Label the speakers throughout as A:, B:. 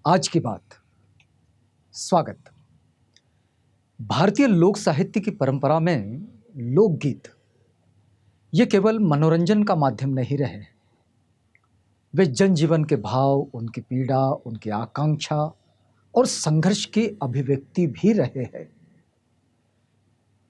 A: आज की बात। स्वागत। भारतीय लोक साहित्य की परंपरा में लोकगीत ये केवल मनोरंजन का माध्यम नहीं रहे। वे जनजीवन के भाव, उनकी पीड़ा, उनकी आकांक्षा और संघर्ष की अभिव्यक्ति भी रहे हैं।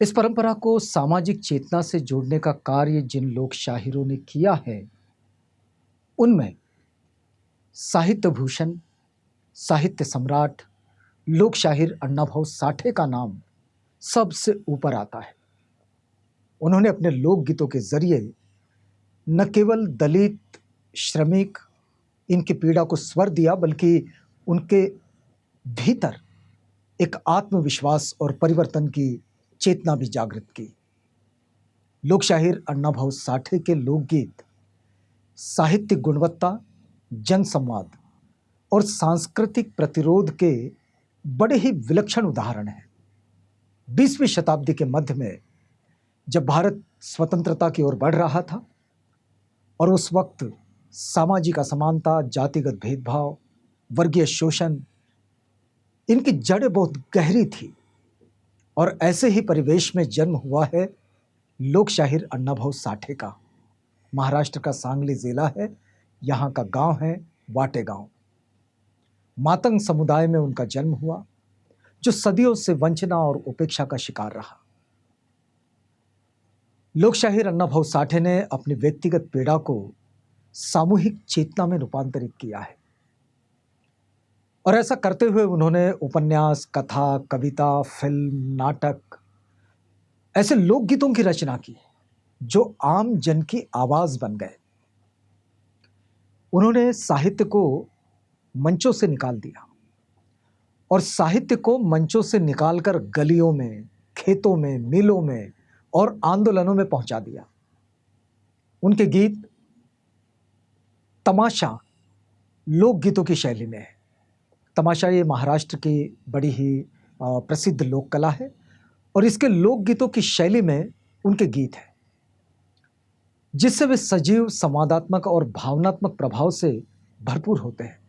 A: इस परंपरा को सामाजिक चेतना से जोड़ने का कार्य जिन लोक शाहिरों ने किया है, उनमें साहित्य भूषण, साहित्य सम्राट, लोक शाहिर अण्णाभाऊ साठे का नाम सबसे ऊपर आता है। उन्होंने अपने लोकगीतों के जरिए न केवल दलित, श्रमिक, इनकी पीड़ा को स्वर दिया, बल्कि उनके भीतर एक आत्मविश्वास और परिवर्तन की चेतना भी जागृत की। लोक शाहिर अण्णाभाऊ साठे के लोकगीत साहित्यिक गुणवत्ता, जनसंवाद और सांस्कृतिक प्रतिरोध के बड़े ही विलक्षण उदाहरण हैं। 20वीं शताब्दी के मध्य में जब भारत स्वतंत्रता की ओर बढ़ रहा था और उस वक्त सामाजिक असमानता, जातिगत भेदभाव, वर्गीय शोषण, इनकी जड़ें बहुत गहरी थी और ऐसे ही परिवेश में जन्म हुआ है लोक शाहिर अण्णाभाऊ साठे का। महाराष्ट्र का सांगली जिला है, यहाँ का गांव है वाटे गांव। मातंग समुदाय में उनका जन्म हुआ, जो सदियों से वंचना और उपेक्षा का शिकार रहा। लोक शाहिर अण्णाभाऊ साठे ने अपनी व्यक्तिगत पीड़ा को सामूहिक चेतना में रूपांतरित किया है और ऐसा करते हुए उन्होंने उपन्यास, कथा, कविता, फिल्म, नाटक, ऐसे लोकगीतों की रचना की जो आम जन की आवाज बन गए। उन्होंने साहित्य को मंचों से निकाल दिया और साहित्य को मंचों से निकालकर गलियों में, खेतों में, मिलों में और आंदोलनों में पहुंचा दिया। उनके गीत तमाशा लोकगीतों की शैली में है। तमाशा ये महाराष्ट्र की बड़ी ही प्रसिद्ध लोक कला है और इसके लोकगीतों की शैली में उनके गीत हैं, जिससे वे सजीव, संवादात्मक और भावनात्मक प्रभाव से भरपूर होते हैं।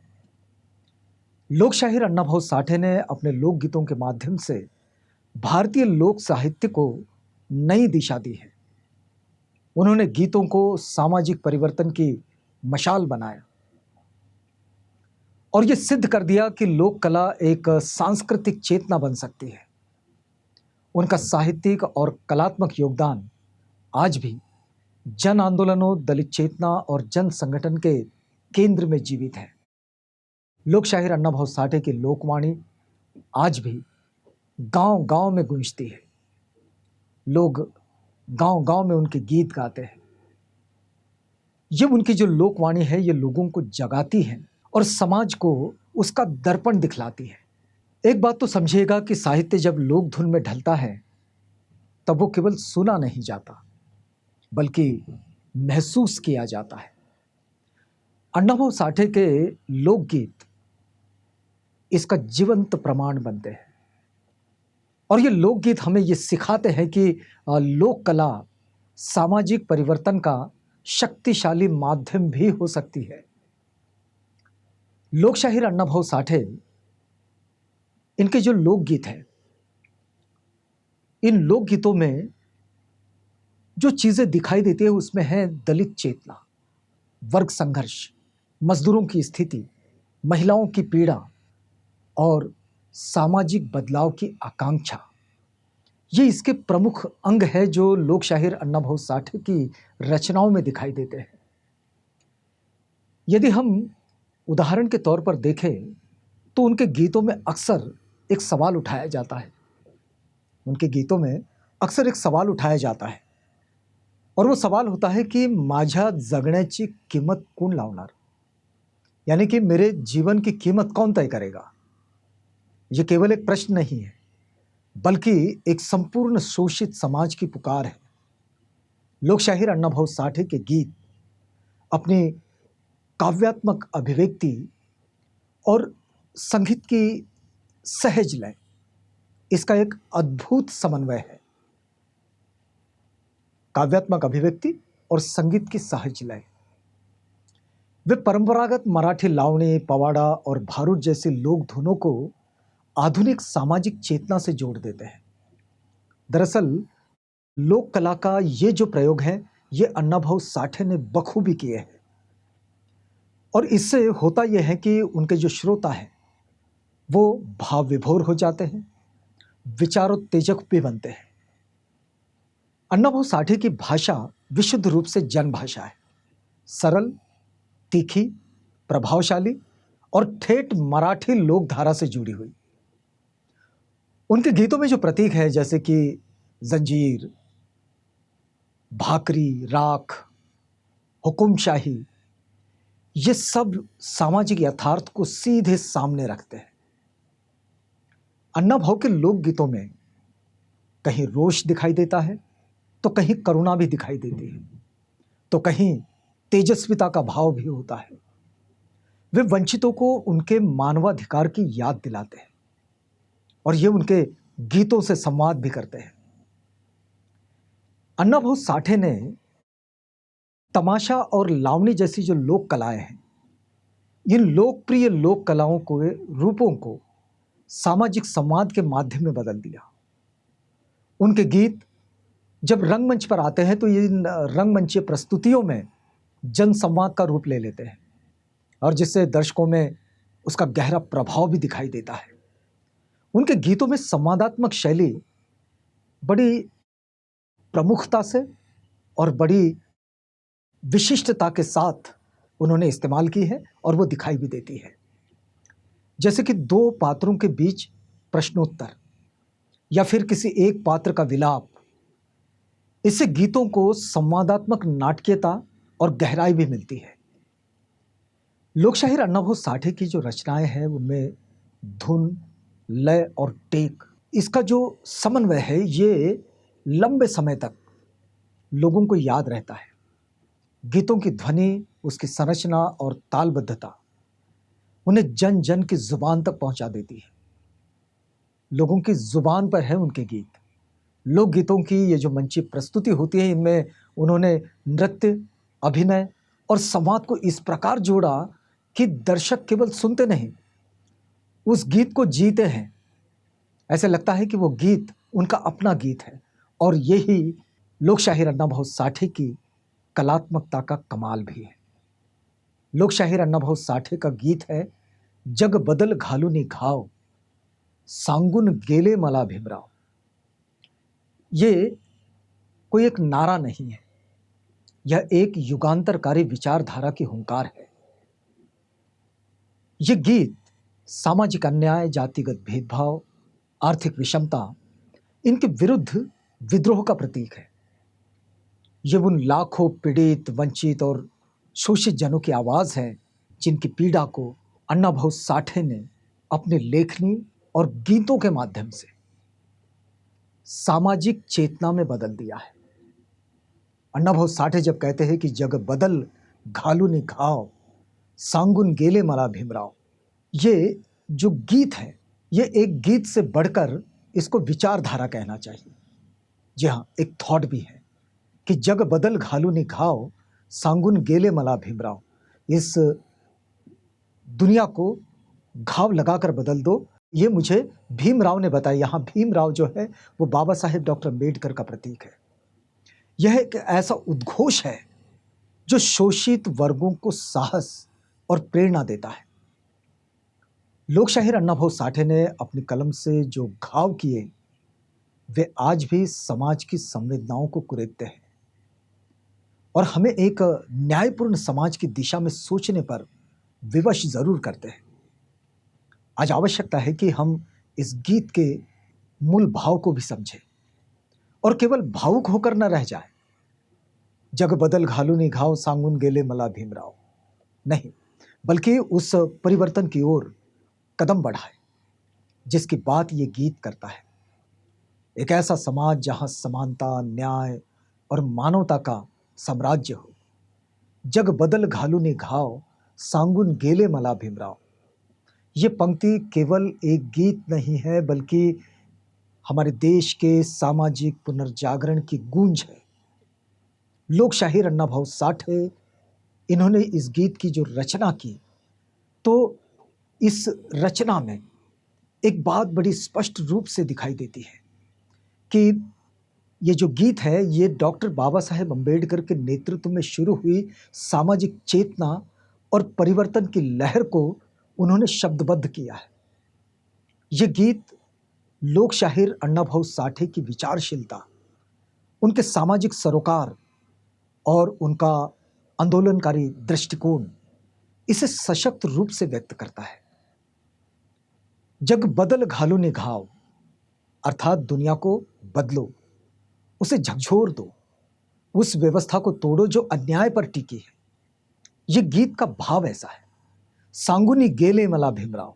A: लोक शाहिर अण्णाभाऊ साठे ने अपने लोकगीतों के माध्यम से भारतीय लोक साहित्य को नई दिशा दी है। उन्होंने गीतों को सामाजिक परिवर्तन की मशाल बनाया और यह सिद्ध कर दिया कि लोक कला एक सांस्कृतिक चेतना बन सकती है। उनका साहित्यिक और कलात्मक योगदान आज भी जन आंदोलनों, दलित चेतना और जन संगठन के केंद्र में जीवित है। लोक शाहिर अण्णाभाऊ साठे की लोकवाणी आज भी गांव गांव में गूंजती है। लोग गांव गांव में उनके गीत गाते हैं। ये उनकी जो लोकवाणी है, ये लोगों को जगाती है और समाज को उसका दर्पण दिखलाती है। एक बात तो समझिएगा कि साहित्य जब लोक धुन में ढलता है तब वो केवल सुना नहीं जाता, बल्कि महसूस किया जाता है। अण्णाभाऊ साठे के लोकगीत इसका जीवंत प्रमाण बनते हैं और ये लोकगीत हमें ये सिखाते हैं कि लोक कला सामाजिक परिवर्तन का शक्तिशाली माध्यम भी हो सकती है। लोक शाहिर अण्णाभाऊ साठे, इनके जो लोकगीत हैं, इन लोकगीतों में जो चीजें दिखाई देती है उसमें है दलित चेतना, वर्ग संघर्ष, मजदूरों की स्थिति, महिलाओं की पीड़ा और सामाजिक बदलाव की आकांक्षा। ये इसके प्रमुख अंग है जो लोक शाहिर अण्णाभाऊ साठे की रचनाओं में दिखाई देते हैं। यदि हम उदाहरण के तौर पर देखें तो उनके गीतों में अक्सर एक सवाल उठाया जाता है। उनके गीतों में अक्सर एक सवाल उठाया जाता है और वो सवाल होता है कि माझ्या जगण्याची कीमत कोण लावणार, यानी कि मेरे जीवन की कीमत कौन तय करेगा। ये केवल एक प्रश्न नहीं है, बल्कि एक संपूर्ण शोषित समाज की पुकार है। लोक शाहिर अण्णाभाऊ साठे के गीत अपनी काव्यात्मक अभिव्यक्ति और संगीत की सहज लय, इसका एक अद्भुत समन्वय है। काव्यात्मक अभिव्यक्ति और संगीत की सहज लय, वे परंपरागत मराठी लावणी, पवाड़ा और भारुड जैसी लोक धुनों को आधुनिक सामाजिक चेतना से जोड़ देते हैं। दरअसल लोक कला का ये जो प्रयोग है, ये अण्णाभाऊ साठे ने बखूबी किए हैं और इससे होता यह है कि उनके जो श्रोता हैं, वो भाव विभोर हो जाते हैं, विचारोत्तेजक भी बनते हैं। अण्णाभाऊ साठे की भाषा विशुद्ध रूप से जन भाषा है, सरल, तीखी, प्रभावशाली और ठेठ मराठी लोकधारा से जुड़ी हुई। उनके गीतों में जो प्रतीक है, जैसे कि जंजीर, भाकरी, राख, हुकुमशाही, ये सब सामाजिक यथार्थ को सीधे सामने रखते हैं। अण्णाभाऊ के लोकगीतों में कहीं रोष दिखाई देता है, तो कहीं करुणा भी दिखाई देती है, तो कहीं तेजस्विता का भाव भी होता है। वे वंचितों को उनके मानवाधिकार की याद दिलाते हैं और ये उनके गीतों से संवाद भी करते हैं। अण्णाभाऊ साठे ने तमाशा और लावणी जैसी जो लोक कलाएं हैं, इन लोकप्रिय लोक कलाओं को, रूपों को सामाजिक संवाद के माध्यम में बदल दिया। उनके गीत जब रंगमंच पर आते हैं तो इन रंगमंचीय प्रस्तुतियों में जन संवाद का रूप ले लेते हैं और जिससे दर्शकों में उसका गहरा प्रभाव भी दिखाई देता है। उनके गीतों में संवादात्मक शैली बड़ी प्रमुखता से और बड़ी विशिष्टता के साथ उन्होंने इस्तेमाल की है और वो दिखाई भी देती है। जैसे कि दो पात्रों के बीच प्रश्नोत्तर या फिर किसी एक पात्र का विलाप, इससे गीतों को संवादात्मक नाटकीयता और गहराई भी मिलती है। लोकशाहीर अण्णाभाऊ साठे की जो रचनाएं हैं, उनमें धुन, लय और टेक, इसका जो समन्वय है, ये लंबे समय तक लोगों को याद रहता है। गीतों की ध्वनि, उसकी संरचना और तालबद्धता उन्हें जन जन की जुबान तक पहुंचा देती है। लोगों की जुबान पर है उनके गीत। लोकगीतों की ये जो मंची प्रस्तुति होती है, इनमें उन्होंने नृत्य, अभिनय और संवाद को इस प्रकार जोड़ा कि दर्शक केवल सुनते नहीं, उस गीत को जीते हैं। ऐसे लगता है कि वो गीत उनका अपना गीत है और यही लोकशाहीर अण्णाभाऊ साठे की कलात्मकता का कमाल भी है। लोकशाहीर अण्णाभाऊ साठे का गीत है, जग बदल घालूनी घाव, सांगुन गेले मला भीमराव। ये कोई एक नारा नहीं है, यह एक युगांतरकारी विचारधारा की हुंकार है। यह गीत सामाजिक अन्याय, जातिगत भेदभाव, आर्थिक विषमता, इनके विरुद्ध विद्रोह का प्रतीक है। ये उन लाखों पीड़ित, वंचित और शोषित जनों की आवाज है जिनकी पीड़ा को अण्णाभाऊ साठे ने अपनी लेखनी और गीतों के माध्यम से सामाजिक चेतना में बदल दिया है। अण्णाभाऊ साठे जब कहते हैं कि जग बदल घालूनी घाव, सांगुन गेले मला भीमराव, ये जो गीत है, ये एक गीत से बढ़कर इसको विचारधारा कहना चाहिए। जी हाँ, एक थॉट भी है कि जग बदल घालूनी घाव, सांगुन गेले मला भीमराव। इस दुनिया को घाव लगाकर बदल दो, ये मुझे भीमराव ने बताया। यहाँ भीमराव जो है वो बाबा साहेब डॉक्टर अम्बेडकर का प्रतीक है। यह एक ऐसा उद्घोष है जो शोषित वर्गों को साहस और प्रेरणा देता है। लोकशाहीर अण्णाभाऊ साठे ने अपनी कलम से जो घाव किए, वे आज भी समाज की संवेदनाओं को कुरेदते हैं और हमें एक न्यायपूर्ण समाज की दिशा में सोचने पर विवश जरूर करते हैं। आज आवश्यकता है कि हम इस गीत के मूल भाव को भी समझें और केवल भावुक होकर न रह जाए। जग बदल घालूनी घाव, सांगुन गेले मला भीमराव नहीं, बल्कि उस परिवर्तन की ओर कदम बढ़ाए जिसकी बात ये गीत करता है। एक ऐसा समाज जहां समानता, न्याय और मानवता का साम्राज्य हो। जग बदल घालूनी घाव, सांगुन गेले मला भीमराव। ये पंक्ति केवल एक गीत नहीं है, बल्कि हमारे देश के सामाजिक पुनर्जागरण की गूंज है। लोकशाहीर अण्णाभाऊ साठे इन्होंने इस गीत की जो रचना की, तो इस रचना में एक बात बड़ी स्पष्ट रूप से दिखाई देती है कि ये जो गीत है, ये डॉक्टर बाबा साहेब अम्बेडकर के नेतृत्व में शुरू हुई सामाजिक चेतना और परिवर्तन की लहर को उन्होंने शब्दबद्ध किया है। ये गीत लोक शाहिर अण्णाभाऊ साठे की विचारशीलता, उनके सामाजिक सरोकार और उनका आंदोलनकारी दृष्टिकोण इसे सशक्त रूप से व्यक्त करता है। जग बदल घालो ने घाव, अर्थात दुनिया को बदलो, उसे झकझोर दो, उस व्यवस्था को तोड़ो जो अन्याय पर टिकी है। ये गीत का भाव ऐसा है। सांगुनी गेले मला भीमराव,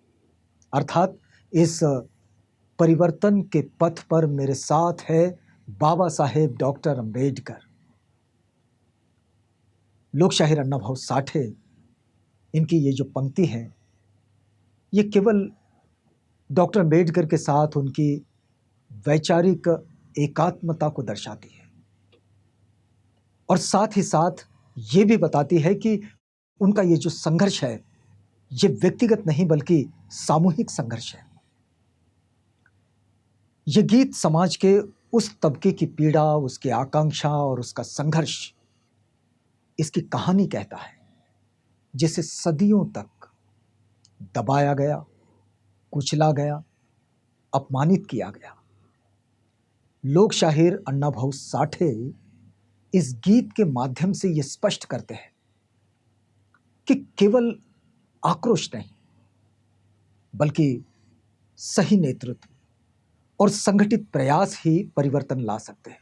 A: अर्थात इस परिवर्तन के पथ पर मेरे साथ है बाबा साहेब डॉक्टर अम्बेडकर। लोक शाहिर अण्णाभाऊ साठे, इनकी ये जो पंक्ति है, ये केवल डॉक्टर अम्बेडकर के साथ उनकी वैचारिक एकात्मता को दर्शाती है और साथ ही साथ ये भी बताती है कि उनका ये जो संघर्ष है, ये व्यक्तिगत नहीं बल्कि सामूहिक संघर्ष है। ये गीत समाज के उस तबके की पीड़ा, उसकी आकांक्षा और उसका संघर्ष, इसकी कहानी कहता है, जिसे सदियों तक दबाया गया, कुचला गया, अपमानित किया गया। लोक शाहिर अण्णाभाऊ साठे इस गीत के माध्यम से ये स्पष्ट करते हैं कि केवल आक्रोश नहीं, बल्कि सही नेतृत्व और संगठित प्रयास ही परिवर्तन ला सकते हैं।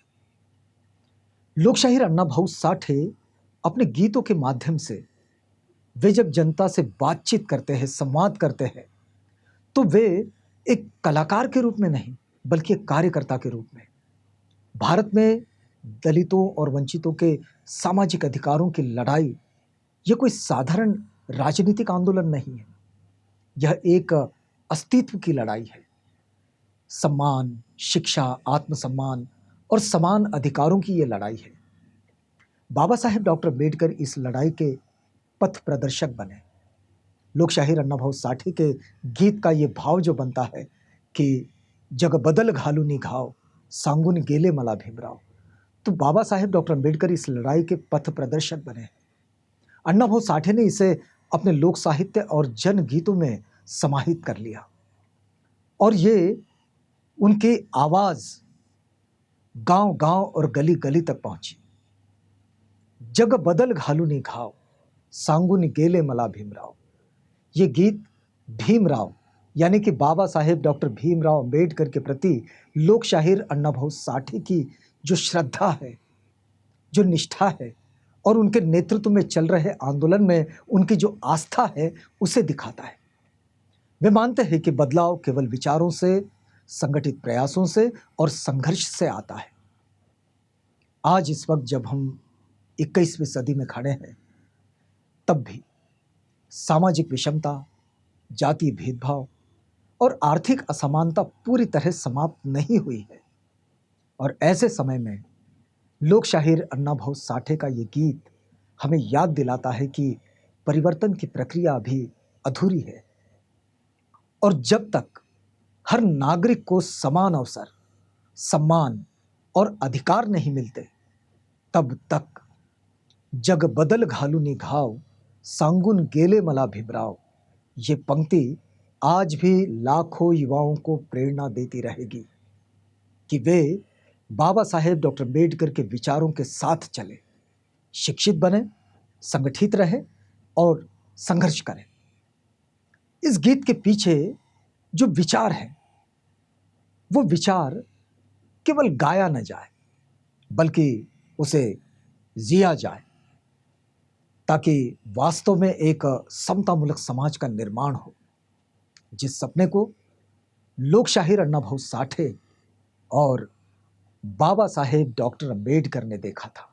A: लोक शाहिर अण्णाभाऊ साठे अपने गीतों के माध्यम से वे जब जनता से बातचीत करते हैं, संवाद करते हैं, तो वे एक कलाकार के रूप में नहीं बल्कि एक कार्यकर्ता के रूप में भारत में दलितों और वंचितों के सामाजिक अधिकारों की लड़ाई, यह कोई साधारण राजनीतिक आंदोलन नहीं है। यह एक अस्तित्व की लड़ाई है। सम्मान, शिक्षा, आत्मसम्मान और समान अधिकारों की यह लड़ाई है। बाबा साहेब डॉक्टर अम्बेडकर इस लड़ाई के पथ प्रदर्शक बने। लोक शाहिर अण्णाभाऊ साठे के गीत का ये भाव जो बनता है कि जग बदल घालू नी घाव, सांगुन गेले मला भीमराव, तो बाबा साहेब डॉक्टर अम्बेडकर इस लड़ाई के पथ प्रदर्शक बने। अण्णाभाऊ साठे ने इसे अपने लोक साहित्य और जन गीतों में समाहित कर लिया और ये उनकी आवाज गांव गांव और गली गली तक पहुंची। जग बदल घालू नी घाव, सांगुन गेले मला भीमराव। ये गीत भीमराव यानी कि बाबा साहेब डॉक्टर भीमराव अम्बेडकर के प्रति लोक शाहिर अण्णाभाऊ साठे की जो श्रद्धा है, जो निष्ठा है और उनके नेतृत्व में चल रहे आंदोलन में उनकी जो आस्था है, उसे दिखाता है। वे मानते हैं कि बदलाव केवल विचारों से, संगठित प्रयासों से और संघर्ष से आता है। आज इस वक्त जब हम 21वीं सदी में खड़े हैं, तब भी सामाजिक विषमता, जातीय भेदभाव और आर्थिक असमानता पूरी तरह समाप्त नहीं हुई है और ऐसे समय में लोक शाहिर अण्णाभाऊ साठे का ये गीत हमें याद दिलाता है कि परिवर्तन की प्रक्रिया अभी अधूरी है और जब तक हर नागरिक को समान अवसर, सम्मान और अधिकार नहीं मिलते, तब तक जग बदल घालू नी घाव, सांगुन गेले मला भीमराव, ये पंक्ति आज भी लाखों युवाओं को प्रेरणा देती रहेगी कि वे बाबा साहेब डॉक्टर अम्बेडकर के विचारों के साथ चले, शिक्षित बने, संगठित रहे और संघर्ष करें। इस गीत के पीछे जो विचार है, वो विचार केवल गाया न जाए बल्कि उसे जिया जाए, ताकि वास्तव में एक समतामूलक समाज का निर्माण हो, जिस सपने को लोक शाहिर अण्णाभाऊ साठे और बाबा साहेब डॉक्टर अम्बेडकर ने देखा था।